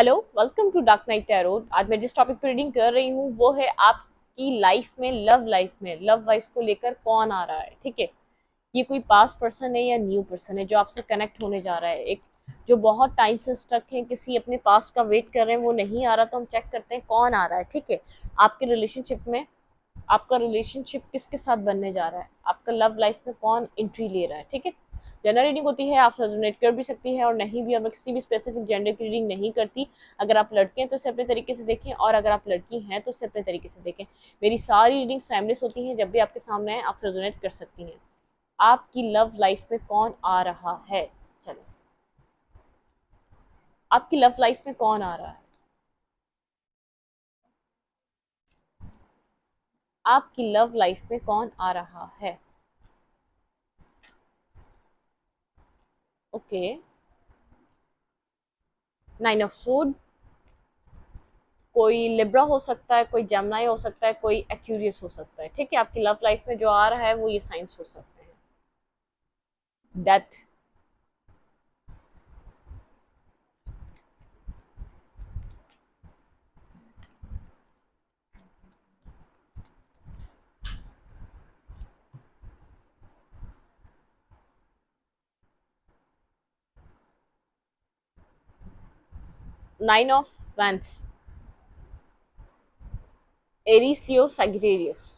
Hello, welcome to dark night tarot. आज मैं जिस टॉपिक पर रीडिंग कर रही हूँ वो है आपकी लाइफ में लव वाइज को लेकर कौन आ रहा है। ठीक है, ये कोई पास्ट पर्सन है या न्यू पर्सन है जो आपसे कनेक्ट होने जा रहा है। एक जो बहुत टाइम से स्टक है, किसी अपने पास्ट का वेट कर रहे हैं, वो नहीं आ रहा, तो हम चेक करते हैं कौन आ रहा है। ठीक है, आपके रिलेशनशिप में आपका रिलेशनशिप किसके साथ बनने जा रहा है, आपका लव लाइफ में कौन एंट्री ले रहा है। ठीक है, जनरल रीडिंग होती है, आप रेजोनेट कर भी सकती है और नहीं भी। अब मैं किसी भी स्पेसिफिक जेंडर की रीडिंग नहीं करती। अगर आप लड़के हैं तो इसे अपने तरीके से देखें, और अगर आप लड़की हैं तो इसे अपने तरीके से देखें। मेरी सारी रीडिंग टाइमलेस होती हैं, जब भी आपके सामने है आप रेजोनेट कर सकती हैं। आपकी लव लाइफ में कौन आ रहा है? चलो, आपकी लव लाइफ में कौन आ रहा है? आपकी लव लाइफ में कौन आ रहा है? ओके, नाइन ऑफ सूड। कोई लिब्रा हो सकता है, कोई जेमिनी हो सकता है, कोई एक्यूरियस हो सकता है। ठीक है, आपकी लव लाइफ में जो आ रहा है वो ये साइंस हो सकते हैं। Death, 9 of vents, Aries, Leo, Sagittarius.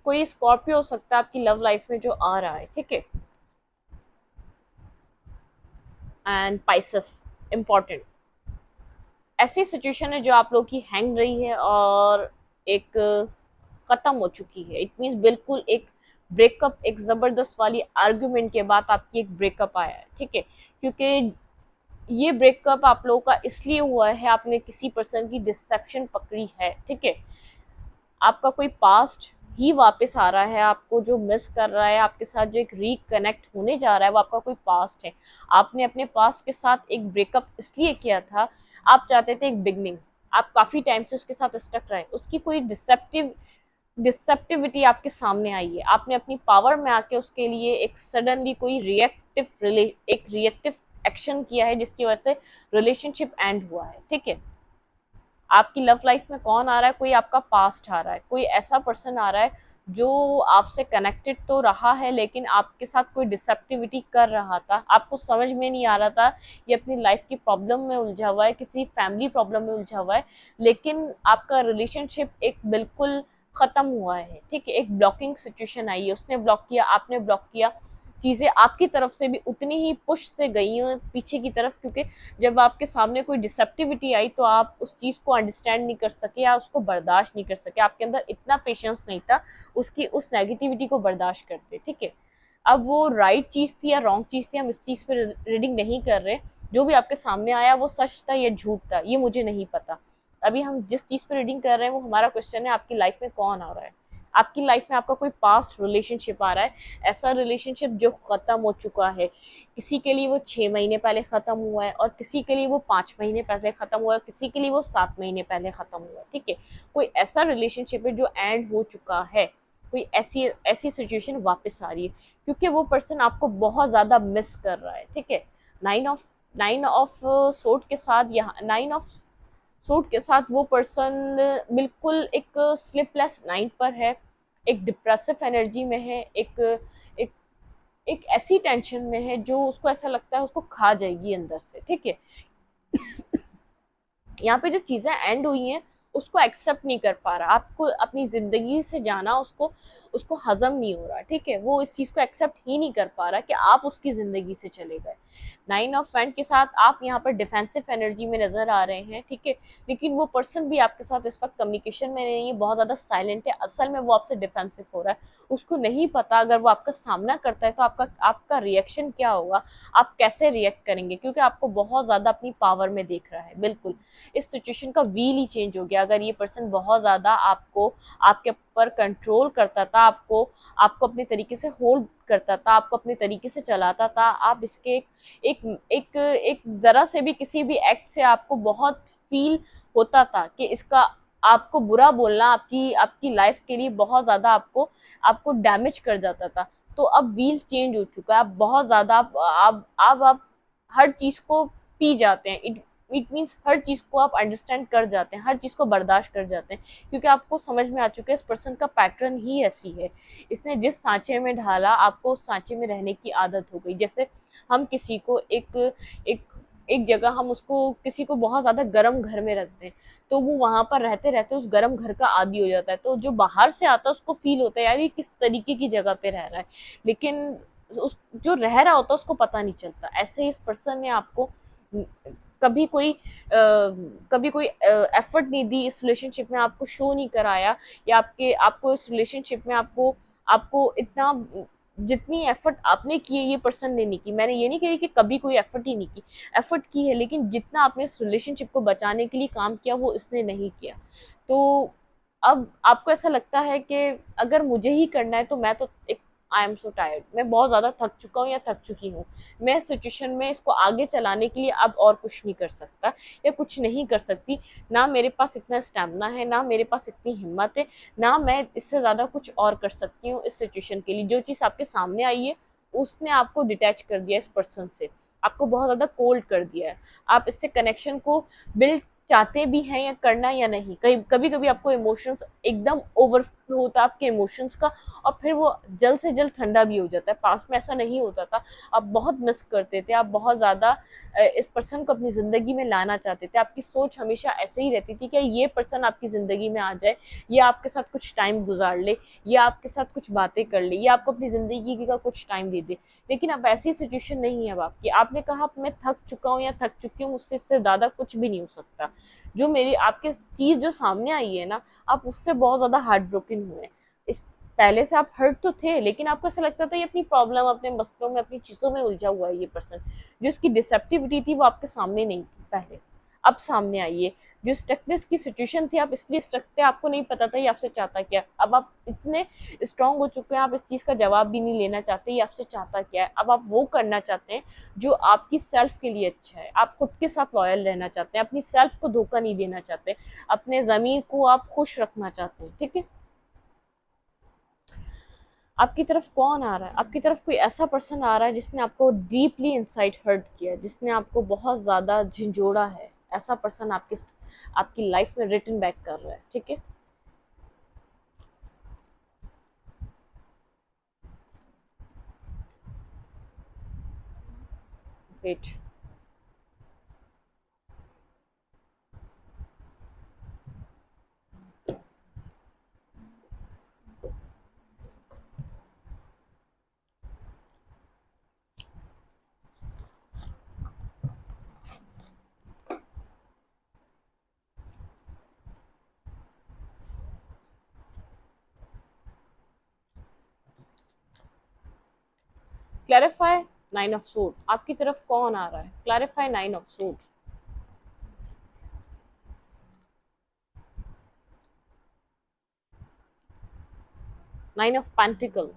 कोई स्कॉर्पियो हो सकता है आपकी लव लाइफ में जो आ रहा है। ठीक है, एंड पाइसेस, इंपॉर्टेंट। ऐसी सिचुएशन है जो आप लोग की हैंग रही है और एक खत्म हो चुकी है। इट मीन्स बिल्कुल एक ब्रेकअप, एक जबरदस्त वाली आर्ग्यूमेंट के बाद आपकी एक ब्रेकअप आया है। ठीक है, क्योंकि ये ब्रेकअप आप लोगों का इसलिए हुआ है, आपने किसी पर्सन की डिसेप्शन पकड़ी है। ठीक है, आपका कोई पास्ट ही वापस आ रहा है, आपको जो मिस कर रहा है, आपके साथ जो एक रिकनेक्ट होने जा रहा है वो आपका कोई पास्ट है। आपने अपने पास्ट के साथ एक ब्रेकअप इसलिए किया था, आप चाहते थे एक बिगनिंग। आप काफी टाइम से उसके साथ स्टक रहे, उसकी कोई डिसेप्टिविटी आपके सामने आई है। आपने अपनी पावर में आके उसके लिए एक सडनली कोई रिएक्टिव एक्शन किया है, जिसकी वजह से रिलेशनशिप एंड हुआ है। ठीक है, आपकी लव लाइफ में कौन आ रहा है? कोई आपका पास्ट आ रहा है, कोई ऐसा पर्सन आ रहा है जो आपसे कनेक्टेड तो रहा है लेकिन आपके साथ कोई डिसेप्टिविटी कर रहा था, आपको समझ में नहीं आ रहा था। ये अपनी लाइफ की प्रॉब्लम में उलझा हुआ है, किसी फैमिली प्रॉब्लम में उलझा हुआ है, लेकिन आपका रिलेशनशिप एक बिल्कुल खत्म हुआ है। ठीक है, एक ब्लॉकिंग सिचुएशन आई है, उसने ब्लॉक किया, आपने ब्लॉक किया। चीजें आपकी तरफ से भी उतनी ही पुश से गई हैं पीछे की तरफ, क्योंकि जब आपके सामने कोई डिसेप्टिविटी आई तो आप उस चीज को अंडरस्टैंड नहीं कर सके या उसको बर्दाश्त नहीं कर सके। आपके अंदर इतना पेशेंस नहीं था उसकी उस नेगेटिविटी को बर्दाश्त करते। ठीक है, अब वो राइट चीज थी या रॉन्ग चीज थी, हम इस चीज पे रीडिंग नहीं कर रहे। जो भी आपके सामने आया वो सच था या झूठ था, ये मुझे नहीं पता। अभी हम जिस चीज पे रीडिंग कर रहे हैं वो हमारा क्वेश्चन है, आपकी लाइफ में कौन आ रहा है। आपकी लाइफ में आपका कोई पास्ट रिलेशनशिप आ रहा है, ऐसा रिलेशनशिप जो खत्म हो चुका है। किसी के लिए वो 6 महीने पहले खत्म हुआ है, और किसी के लिए वो 5 महीने पहले खत्म हुआ है, किसी के लिए वो 7 महीने पहले खत्म हुआ है। ठीक है, कोई ऐसा रिलेशनशिप है जो एंड हो चुका है, कोई ऐसी ऐसी सिचुएशन वापस आ रही है, क्योंकि वो पर्सन आपको बहुत ज्यादा मिस कर रहा है। ठीक है, nine of nine of sword के साथ, यहाँ नाइन ऑफ सूट के साथ वो पर्सन बिल्कुल एक स्लिपलेस नाइट पर है, एक डिप्रेसिव एनर्जी में है, एक एक ऐसी टेंशन में है जो उसको ऐसा लगता है उसको खा जाएगी अंदर से। ठीक है, यहाँ पे जो चीजें एंड हुई हैं उसको एक्सेप्ट नहीं कर पा रहा, आपको अपनी जिंदगी से जाना उसको उसको हजम नहीं हो रहा। ठीक है, वो इस चीज को एक्सेप्ट ही नहीं कर पा रहा कि आप उसकी जिंदगी से चले गए। नाइन ऑफ फ्रेंड के साथ आप यहाँ पर डिफेंसिव एनर्जी में नजर आ रहे हैं। ठीक है, लेकिन वो पर्सन भी आपके साथ इस वक्त कम्युनिकेशन में नहीं है, बहुत ज्यादा साइलेंट है, असल में वो आपसे डिफेंसिव हो रहा है। उसको नहीं पता अगर वो आपका सामना करता है तो आपका आपका रिएक्शन क्या होगा, आप कैसे रिएक्ट करेंगे, क्योंकि आपको बहुत ज्यादा अपनी पावर में देख रहा है। बिल्कुल इस सिचुएशन का व्हील ही चेंज हो गया। अगर ये पर्सन बहुत ज्यादा आपको आपके ऊपर कंट्रोल करता था, आपको आपको अपने तरीके से होल्ड करता था, आपको अपने तरीके से चलाता था, आप इसके एक एक एक जरा से भी किसी भी एक्ट से आपको बहुत फील होता था कि इसका आपको बुरा बोलना आपकी आपकी लाइफ के लिए बहुत ज्यादा आपको आपको डैमेज कर जाता था। तो अब व्हील चेंज हो चुका है, आप बहुत ज्यादा आप हर चीज को पी जाते हैं। इट मीन्स हर चीज को आप अंडरस्टैंड कर जाते हैं, हर चीज को बर्दाश्त कर जाते हैं, क्योंकि आपको समझ में आ चुका है इस पर्सन का पैटर्न ही ऐसी है। इसने जिस सांचे में ढाला, आपको उस सांचे में रहने की आदत हो गई। जैसे हम किसी को एक एक जगह, हम उसको किसी को बहुत ज्यादा गर्म घर में रखते हैं, तो वो वहां पर रहते रहते उस गर्म घर का आदी हो जाता है। तो जो बाहर से आता है उसको फील होता है यार ये किस तरीके की जगह पे रह रहा है, लेकिन उस जो रह रहा होता है उसको पता नहीं चलता। ऐसे ही इस पर्सन ने आपको कभी कोई कभी कोई एफर्ट नहीं दी इस रिलेशनशिप में, आपको शो नहीं कराया, या आपको इस रिलेशनशिप में आपको आपको इतना जितनी एफर्ट आपने की है ये पर्सन ने नहीं की। मैंने ये नहीं कही कि कभी कोई एफर्ट ही नहीं की, एफर्ट की है, लेकिन जितना आपने इस रिलेशनशिप को बचाने के लिए काम किया वो इसने नहीं किया। तो अब आपको ऐसा लगता है कि अगर मुझे ही करना है तो मैं तो एक आई एम सो टायर्ड, मैं बहुत ज्यादा थक चुका हूँ या थक चुकी हूँ, मैं इस सिचुएशन में इसको आगे चलाने के लिए अब और कुछ नहीं कर सकता या कुछ नहीं कर सकती। ना मेरे पास इतना स्टैमिना है, ना मेरे पास इतनी हिम्मत है, ना मैं इससे ज्यादा कुछ और कर सकती हूँ इस सिचुएशन के लिए। जो चीज आपके सामने आई है उसने आपको डिटैच कर दिया इस पर्सन से, आपको बहुत ज्यादा कोल्ड कर दिया है। आप इससे कनेक्शन को बिल्ड चाहते भी हैं या करना या नहीं। कभी कभी आपको इमोशंस एकदम ओवरफ्लो होता है आपके इमोशंस का, और फिर वो जल्द से जल्द ठंडा भी हो जाता है। पास्ट में ऐसा नहीं होता था, आप बहुत मिस करते थे, आप बहुत ज्यादा इस पर्सन को अपनी जिंदगी में लाना चाहते थे। आपकी सोच हमेशा ऐसे ही रहती थी कि ये पर्सन आपकी जिंदगी में आ जाए, ये आपके साथ कुछ टाइम गुजार ले, या आपके साथ कुछ बातें कर ले, या आपको अपनी जिंदगी का कुछ टाइम दे दे। लेकिन अब ऐसी सिचुएशन नहीं है अब आपकी। आपने कहा मैं थक चुका हूँ या थक चुकी हूँ, मुझसे इससे ज्यादा कुछ भी नहीं हो सकता। जो मेरी आपके चीज जो सामने आई है ना, आप उससे बहुत ज्यादा हार्ट ब्रोकन हुए हैं। इस पहले से आप हर्ट तो थे, लेकिन आपको ऐसा लगता था ये अपनी प्रॉब्लम, अपने मसलों में, अपनी चीजों में उलझा हुआ है ये पर्सन। जो इसकी डिसेप्टिविटी थी वो आपके सामने नहीं थी पहले, अब सामने आई है। जो स्टकनेस की सिचुएशन थी, आप इसलिए स्टक थे, आपको नहीं पता था ये आपसे चाहता क्या। अब आप इतने स्ट्रांग हो चुके हैं, आप इस चीज का जवाब भी नहीं लेना चाहते ये आपसे चाहता क्या है। अब आप वो करना चाहते हैं जो आपकी सेल्फ के लिए अच्छा है। आप खुद के साथ लॉयल रहना चाहते हैं, अपनी सेल्फ को धोखा नहीं देना चाहते, अपने जमीर को आप खुश रखना चाहते हैं। ठीक है, आपकी तरफ कौन आ रहा है? आपकी तरफ कोई ऐसा पर्सन आ रहा है जिसने आपको डीपली इनसाइड हर्ट किया, जिसने आपको बहुत ज्यादा झंझोड़ा है। ऐसा पर्सन आपकी लाइफ में रिटर्न बैक कर रहा है। ठीक है, वेट। क्लैरिफाई नाइन ऑफ सोड, आपकी तरफ कौन आ रहा है? क्लैरिफाई नाइन ऑफ सोड। नाइन ऑफ पेंटिकल,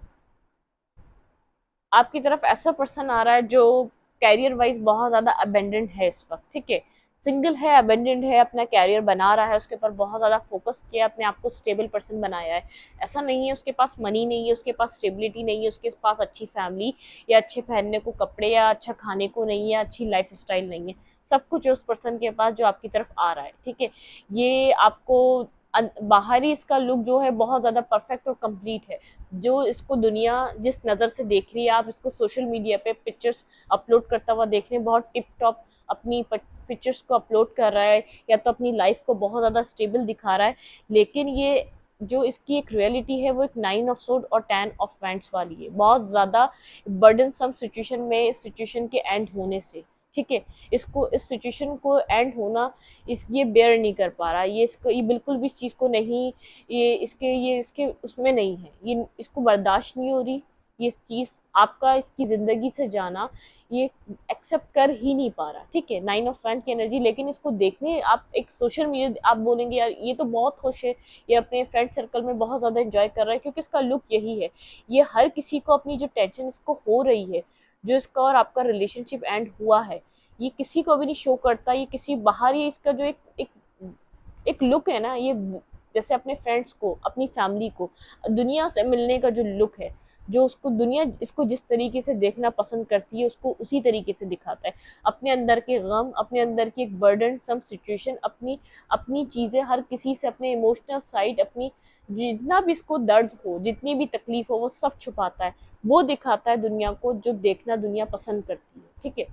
आपकी तरफ ऐसा पर्सन आ रहा है जो कैरियर वाइज बहुत ज्यादा अबेंडेंट है इस वक्त। ठीक है, सिंगल है, अबेंडेंट है, अपना कैरियर बना रहा है, उसके ऊपर बहुत ज्यादा फोकस किया, अपने आप को स्टेबल पर्सन बनाया है। ऐसा नहीं है उसके पास मनी नहीं है, उसके पास स्टेबिलिटी नहीं है, उसके पास अच्छी फैमिली या अच्छे पहनने को कपड़े या अच्छा खाने को नहीं है, अच्छी लाइफ स्टाइल नहीं है। सब कुछ है उस पर्सन के पास जो आपकी तरफ आ रहा है। ठीक है, ये आपको बाहरी इसका लुक जो है बहुत ज्यादा परफेक्ट और कंप्लीट है। जो इसको दुनिया जिस नज़र से देख रही है, आप इसको सोशल मीडिया पे पिक्चर्स अपलोड करता हुआ देख रहे हैं, बहुत टिप टॉप अपनी पिक्चर्स को अपलोड कर रहा है, या तो अपनी लाइफ को बहुत ज़्यादा स्टेबल दिखा रहा है। लेकिन ये जो इसकी एक रियलिटी है वो एक नाइन ऑफ सोड और 10 ऑफ वैंड्स वाली है, बहुत ज़्यादा बर्डन सम सिचुएशन में, इस सिचुएशन के एंड होने से। ठीक है, इसको इस सिचुएशन को एंड होना, ये बेयर नहीं कर पा रहा, ये बिल्कुल भी इस चीज़ को नहीं, ये इसके उसमें नहीं है, ये इसको बर्दाश्त नहीं हो रही ये चीज, आपका इसकी जिंदगी से जाना ये एक्सेप्ट कर ही नहीं पा रहा। ठीक है, नाइन ऑफ फैन की एनर्जी। लेकिन इसको देखने आप एक सोशल मीडिया, आप बोलेंगे यार ये तो बहुत खुश है, ये अपने फ्रेंड सर्कल में बहुत ज्यादा एंजॉय कर रहा है, क्योंकि इसका लुक यही है। ये हर किसी को अपनी जो टेंशन इसको हो रही है, जो इसका और आपका रिलेशनशिप एंड हुआ है, ये किसी को भी नहीं शो करता। ये किसी बाहर ही इसका जो एक एक लुक है ना, ये जैसे अपने फ्रेंड्स को, अपनी फैमिली को, दुनिया से मिलने का जो लुक है, जो उसको दुनिया इसको जिस तरीके से देखना पसंद करती है उसको उसी तरीके से दिखाता है। अपने अंदर के गम, अपने अंदर की एक बर्डन सम सिचुएशन, अपनी अपनी चीजें हर किसी से, अपने इमोशनल साइड, अपनी जितना भी इसको दर्द हो, जितनी भी तकलीफ हो, वो सब छुपाता है। वो दिखाता है दुनिया को जो देखना दुनिया पसंद करती है, ठीक है।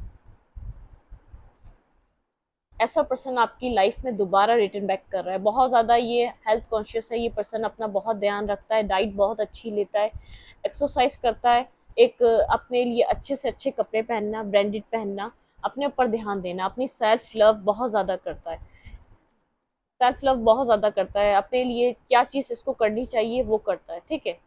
ऐसा पर्सन आपकी लाइफ में दोबारा रिटर्न बैक कर रहा है। बहुत ज़्यादा ये हेल्थ कॉन्शियस है, ये पर्सन अपना बहुत ध्यान रखता है, डाइट बहुत अच्छी लेता है, एक्सरसाइज करता है, एक अपने लिए अच्छे से अच्छे कपड़े पहनना, ब्रांडेड पहनना, अपने ऊपर ध्यान देना, अपनी सेल्फ लव बहुत ज़्यादा करता है। सेल्फ लव बहुत ज़्यादा करता है, अपने लिए क्या चीज़ इसको करनी चाहिए वो करता है, ठीक है।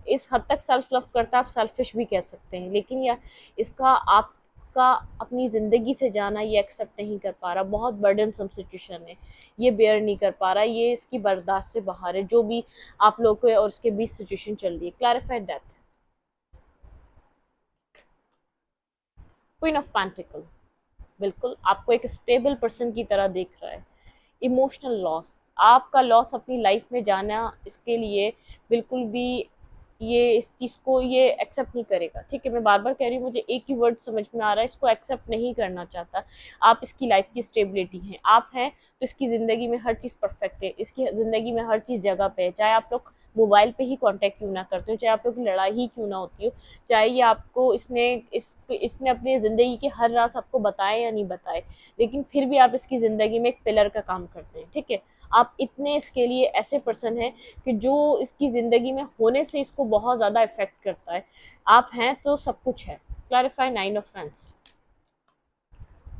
इस हद तक सेल्फ लव करता है, आप सेल्फिश भी कह सकते हैं, लेकिन यह इसका आपका अपनी ज़िंदगी से जाना ये एक्सेप्ट नहीं कर पा रहा। बहुत बर्डनसम सिचुएशन है, ये बेयर नहीं कर पा रहा, ये इसकी बर्दाश्त से बाहर है जो भी आप लोगों को और उसके बीच सिचुएशन चल रही है। Clarified death, queen of pentacle, बिल्कुल आपको एक स्टेबल पर्सन की तरह देख रहा है। इमोशनल लॉस, आपका लॉस अपनी लाइफ में जाना, इसके लिए बिल्कुल भी ये इस चीज़ को ये एक्सेप्ट नहीं करेगा, ठीक है। मैं बार बार कह रही हूँ, मुझे एक ही वर्ड समझ में आ रहा है, इसको एक्सेप्ट नहीं करना चाहता। आप इसकी लाइफ की स्टेबिलिटी हैं, आप हैं तो इसकी ज़िंदगी में हर चीज़ परफेक्ट है, इसकी ज़िंदगी में हर चीज़ जगह पे है। चाहे आप लोग मोबाइल पे ही कांटेक्ट क्यों ना करते हो, चाहे आप लोग की लड़ाई ही क्यों ना होती हो, चाहे ये आपको इसने अपनी ज़िंदगी के हर राज आपको बताए या नहीं बताए, लेकिन फिर भी आप इसकी ज़िंदगी में एक पिलर का काम करते हैं, ठीक है। आप इतने इसके लिए ऐसे पर्सन हैं कि जो इसकी ज़िंदगी में होने से इसको बहुत ज़्यादा इफ़ेक्ट करता है। आप हैं तो सब कुछ है। Clarify nine of fans,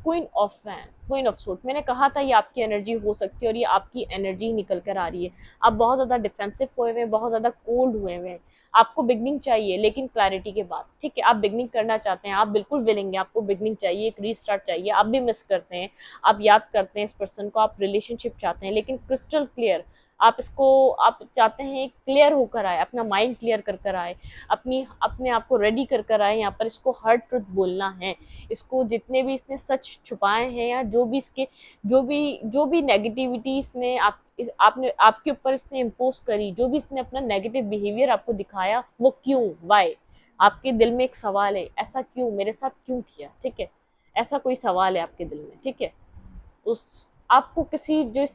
queen of fan, queen of suit. मैंने कहा था ये आपकी एनर्जी हो सकती है और ये आपकी एनर्जी निकल कर आ रही है। आप बहुत ज़्यादा डिफेंसिव हुए हुए हैं, बहुत ज़्यादा कोल्ड हुए हुए हैं। आपको बिगनिंग चाहिए, लेकिन क्लैरिटी के बाद, ठीक है। आप बिगनिंग करना चाहते हैं, आप बिल्कुल विलिंग हैं, आपको बिगनिंग चाहिए, एक रीस्टार्ट चाहिए। आप भी मिस करते हैं, आप याद करते हैं इस पर्सन को, आप रिलेशनशिप चाहते हैं, लेकिन क्रिस्टल क्लियर आप इसको, आप चाहते हैं क्लियर होकर आए, अपना माइंड क्लियर कर कर आए, अपने आप को रेडी कर कर आए। यहाँ पर इसको हर ट्रुथ बोलना है, इसको जितने भी इसने सच छुपाए हैं, या जो भी इसके जो भी नेगेटिविटी इसने आपने आपके ऊपर इसने इम्पोज करी, जो भी इसने अपना नेगेटिव बिहेवियर आपको दिखाया, वो क्यों, वाई, आपके दिल में एक सवाल है, ऐसा क्यों मेरे साथ क्यों किया, ठीक है। ऐसा कोई सवाल है आपके दिल में, ठीक है। उस आपको किसी जो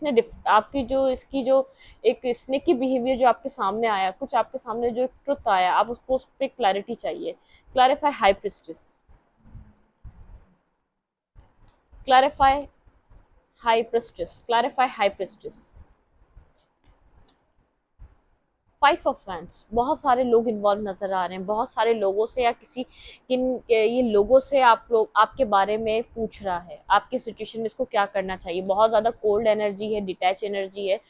आपकी जो इसकी जो एक स्नेकी बिहेवियर जो आपके सामने आया, कुछ आपके सामने जो एक ट्रुथ आया, आप उसको उस पर क्लैरिटी चाहिए। Clarify high priestess, clarify high priestess, clarify high priestess. Five of fans, बहुत सारे लोग इन्वॉल्व नजर आ रहे हैं, बहुत सारे लोगों से या किसी किन ये लोगों से आप लोग आपके बारे में पूछ रहा है, आपकी सिचुएशन में इसको क्या करना चाहिए। बहुत ज्यादा कोल्ड एनर्जी है, डिटैच एनर्जी है।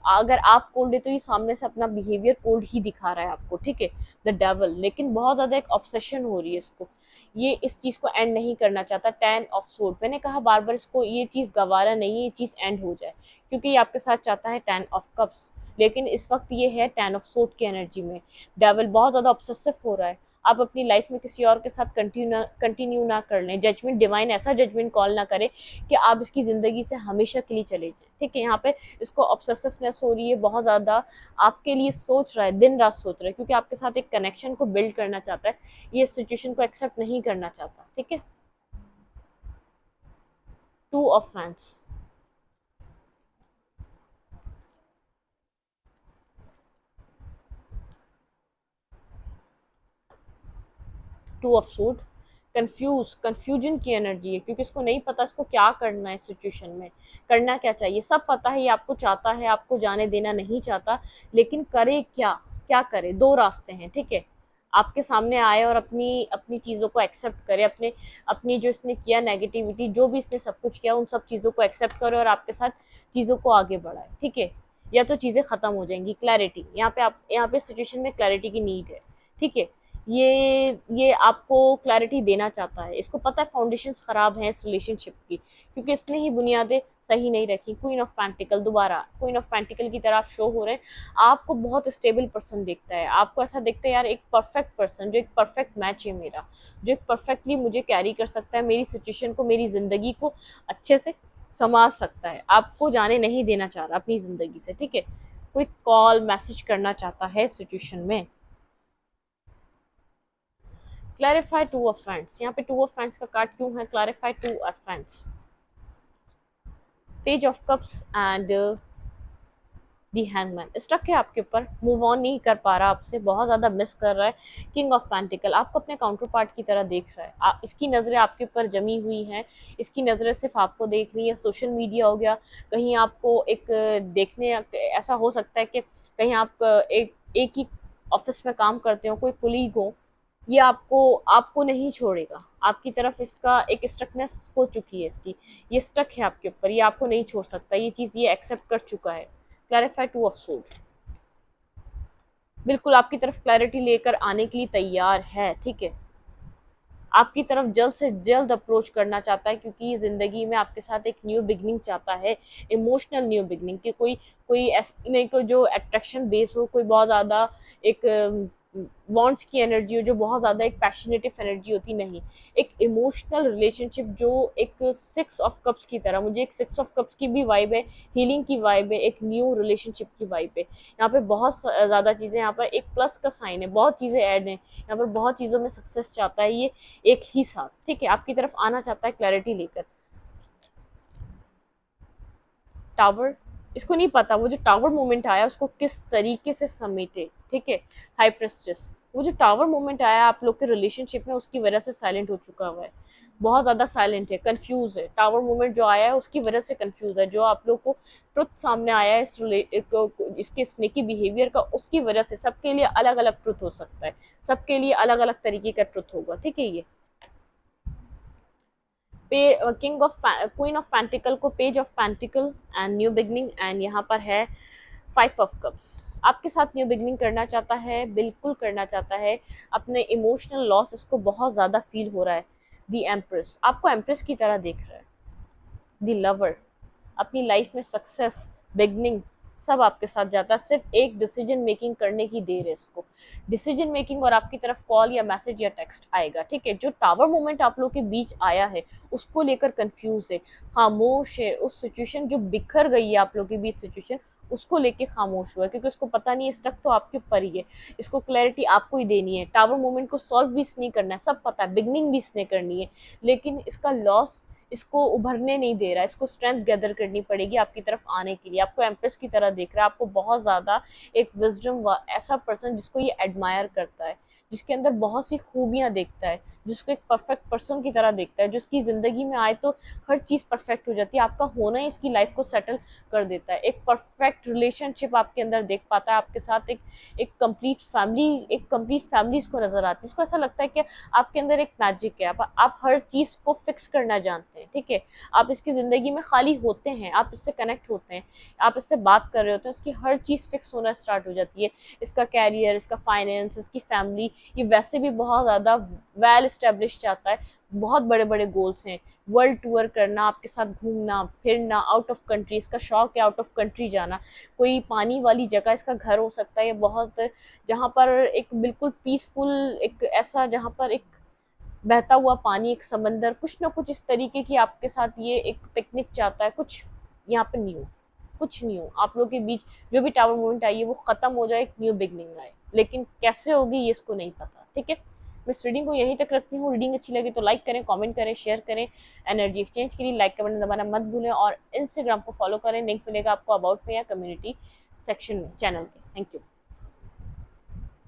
अगर आप कोल्ड है तो ये सामने से अपना बिहेवियर कोल्ड ही दिखा रहा है आपको, ठीक है। द डेवल, लेकिन बहुत ज्यादा एक ऑब्सेशन हो रही है इसको, ये इस चीज को एंड नहीं करना चाहता। टेन ऑफ सोर्ड, मैंने कहा बार बार इसको ये चीज गवारा नहीं है, ये चीज एंड हो जाए, क्योंकि ये आपके साथ चाहता है टेन ऑफ कप्स, लेकिन इस वक्त ये है टेन ऑफ सोर्ड की एनर्जी में। डेविल बहुत ज्यादा ऑब्सेसिव हो रहा है। आप अपनी लाइफ में किसी और के साथ कंटिन्यू ना कर लें, जजमेंट डिवाइन ऐसा जजमेंट कॉल ना करे कि आप इसकी जिंदगी से हमेशा के लिए चले जाएं, ठीक है। यहाँ पे इसको ऑब्सेसिवनेस हो रही है, बहुत ज्यादा आपके लिए सोच रहा है, दिन रात सोच रहा है, क्योंकि आपके साथ एक कनेक्शन को बिल्ड करना चाहता है, ये सिचुएशन को एक्सेप्ट नहीं करना चाहता, ठीक है। Two of fans, two of suit, confusion की एनर्जी है, क्योंकि इसको नहीं पता इसको क्या करना है, सिचुएशन में करना क्या चाहिए। सब पता है, ये आपको चाहता है, आपको जाने देना नहीं चाहता, लेकिन करे क्या, क्या करे। दो रास्ते हैं, ठीक है। आपके सामने आए और अपनी अपनी चीज़ों को एक्सेप्ट करे, अपने अपनी जो इसने किया नेगेटिविटी, जो भी इसने सब कुछ किया, उन सब चीज़ों को एक्सेप्ट करे और आपके साथ चीज़ों को आगे बढ़ाए, ठीक है। या तो चीज़ें खत्म हो जाएंगी। क्लैरिटी, यहाँ पे सिचुएशन में क्लैरिटी की नीड है, ठीक है। ये आपको क्लैरिटी देना चाहता है, इसको पता है फाउंडेशंस खराब हैं इस रिलेशनशिप की, क्योंकि इसने ही बुनियादें सही नहीं रखी। क्वीन ऑफ पेंटिकल, दोबारा क्वीन ऑफ पेंटिकल की तरह आप शो हो रहे हैं। आपको बहुत स्टेबल पर्सन दिखता है, आपको ऐसा दिखता है यार एक परफेक्ट पर्सन, जो एक परफेक्ट मैच है मेरा, जो एक परफेक्टली मुझे कैरी कर सकता है, मेरी सिचुएशन को, मेरी जिंदगी को अच्छे से संभाल सकता है, आपको जाने नहीं देना चाह रहा अपनी जिंदगी से, ठीक है। कोई कॉल मैसेज करना चाहता है सिचुएशन में। क्लैरिफाई टू ऑफ फ्रेंड्स, यहाँ पे टू ऑफ फ्रेंड्स का कार्ड क्यों है? Clarify two of friends, page of cups and the hangman. Stuck है आपके ऊपर, मूव ऑन नहीं कर पा रहा आपसे, बहुत ज्यादा मिस कर रहा है। किंग ऑफ पेंटिकल आपको अपने काउंटर पार्ट की तरह देख रहा है, इसकी नजरें आपके ऊपर जमी हुई हैं, इसकी नजरें सिर्फ आपको देख रही है। सोशल मीडिया हो गया, कहीं आपको एक देखने, ऐसा हो सकता है कि कहीं आप एक ही ऑफिस में काम करते हो, कोई कुलीग हो, ये आपको आपको नहीं छोड़ेगा, आपकी तरफ इसका एक स्टकनेस हो चुकी है, इसकी ये स्टक है आपके ऊपर, ये आपको नहीं छोड़ सकता, ये चीज ये एक्सेप्ट कर चुका है। क्लैरिफाई टू ऑफ सोर्ड, बिल्कुल आपकी तरफ क्लैरिटी लेकर आने के लिए तैयार है, ठीक है, आपकी तरफ जल्द से जल्द अप्रोच करना चाहता है, क्योंकि जिंदगी में आपके साथ एक न्यू बिगनिंग चाहता है, इमोशनल न्यू बिगनिंग, कि कोई कोई ऐसी नहीं, कोई जो अट्रैक्शन बेस हो, कोई बहुत ज्यादा एक वांट्स की एनर्जी हो, जो बहुत ज्यादा एक पैशनेटिव एनर्जी होती, नहीं, एक इमोशनल रिलेशनशिप जो एक सिक्स ऑफ कप्स की तरह, मुझे एक सिक्स ऑफ कप्स की भी वाइब है, हीलिंग की वाइब है, एक न्यू रिलेशनशिप की वाइब है। यहाँ पे बहुत ज्यादा चीजें, यहाँ पर एक प्लस का साइन है, बहुत चीजें ऐड हैं यहाँ पर, बहुत चीजों में सक्सेस चाहता है ये एक ही साथ, ठीक है, आपकी तरफ आना चाहता है क्लैरिटी लेकर। टावर, इसको नहीं पता वो जो टावर मोमेंट आया उसको किस तरीके से समेटे, ठीक है। हाई प्रेस्टिस, वो जो टावर मोमेंट आया आप लोग के रिलेशनशिप में, उसकी वजह से साइलेंट हो चुका हुआ है, बहुत ज्यादा साइलेंट है, कंफ्यूज है। टावर मोमेंट जो आया है उसकी वजह से कंफ्यूज है, जो आप लोग को ट्रुथ सामने आया है इसके स्नेकी बिहेवियर का, उसकी वजह से सबके लिए अलग अलग ट्रुथ हो सकता है, सबके लिए अलग अलग तरीके का ट्रुथ होगा, ठीक है। ये king of queen of pentacles को page of pentacles and new beginning, and यहाँ पर है फाइव ऑफ कप्स, आपके साथ न्यू बिगनिंग करना चाहता है, बिल्कुल करना चाहता है, अपने इमोशनल लॉस इसको बहुत ज्यादा फील हो रहा है। दी एम्प्रेस, आपको एम्प्रेस की तरह देख रहा है। दी लवर, अपनी लाइफ में सक्सेस, बिगनिंग सब आपके साथ जाता है, सिर्फ एक डिसीजन मेकिंग करने की देर है इसको, डिसीजन मेकिंग, और आपकी तरफ कॉल या मैसेज या टेक्स्ट आएगा, ठीक है। जो टावर मोमेंट आप लोग के बीच आया है उसको लेकर कंफ्यूज है, खामोश है, उस सिचुएशन जो बिखर गई है आप लोग के बीच सिचुएशन, उसको लेके खामोश हुआ है, क्योंकि उसको पता नहीं है स्टक तो आपके ऊपर ही है, इसको क्लैरिटी आपको ही देनी है, टावर मोमेंट को सॉल्व भी इसने करना है, सब पता है, बिगनिंग भी इसने करनी है, लेकिन इसका लॉस इसको उभरने नहीं दे रहा है, इसको स्ट्रेंथ गैदर करनी पड़ेगी आपकी तरफ आने के लिए, आपको एम्प्रेस की तरह देख रहा है, आपको बहुत ज्यादा एक विजडम, ऐसा पर्सन जिसको ये एडमायर करता है, जिसके अंदर बहुत सी खूबियां देखता है, जिसको एक परफेक्ट पर्सन की तरह देखता है, जो इसकी जिंदगी में आए तो हर चीज परफेक्ट हो जाती है, आपका होना ही इसकी लाइफ को सेटल कर देता है, एक परफेक्ट रिलेशनशिप आपके अंदर देख पाता है आपके साथ, एक कंप्लीट फैमिली, एक कंप्लीट फैमिली इसको नजर आती है, इसको ऐसा लगता है कि आपके अंदर एक मैजिक है, आप हर चीज को फिक्स करना जानते हैं, ठीक है, आप इसकी जिंदगी में खाली होते हैं, आप इससे कनेक्ट होते हैं, आप इससे बात कर रहे होते हैं, इसकी हर चीज फिक्स होना स्टार्ट हो जाती है, इसका कैरियर, इसका फाइनेंस, इसकी फैमिली, ये वैसे भी बहुत ज्यादा वेल स्टेब्लिश चाहता है, बहुत बड़े बड़े गोल्स हैं, वर्ल्ड टूर करना, आपके साथ घूमना फिरना, आउट ऑफ कंट्री इसका शौक है, आउट ऑफ कंट्री जाना, कोई पानी वाली जगह इसका घर हो सकता है, बहुत जहाँ पर एक बिल्कुल पीसफुल, एक ऐसा जहाँ पर एक बहता हुआ पानी, एक समंदर, कुछ ना कुछ इस तरीके की आपके साथ ये एक पिकनिक चाहता है, कुछ यहाँ पे न्यू, कुछ न्यू आप लोग के बीच, जो भी टावर मोमेंट आई है वो खत्म हो जाए, एक न्यू बिगनिंग आए, लेकिन कैसे होगी ये इसको नहीं पता, ठीक है। मैं इस रीडिंग को यहीं तक रखती हूँ, रीडिंग अच्छी लगी तो लाइक करें, कमेंट करें, शेयर करें, एनर्जी एक्सचेंज के लिए लाइक का बटन दबाना मत भूलें, और इंस्टाग्राम को फॉलो करें, लिंक मिलेगा आपको अबाउट में या कम्युनिटी सेक्शन में चैनल के। Thank you.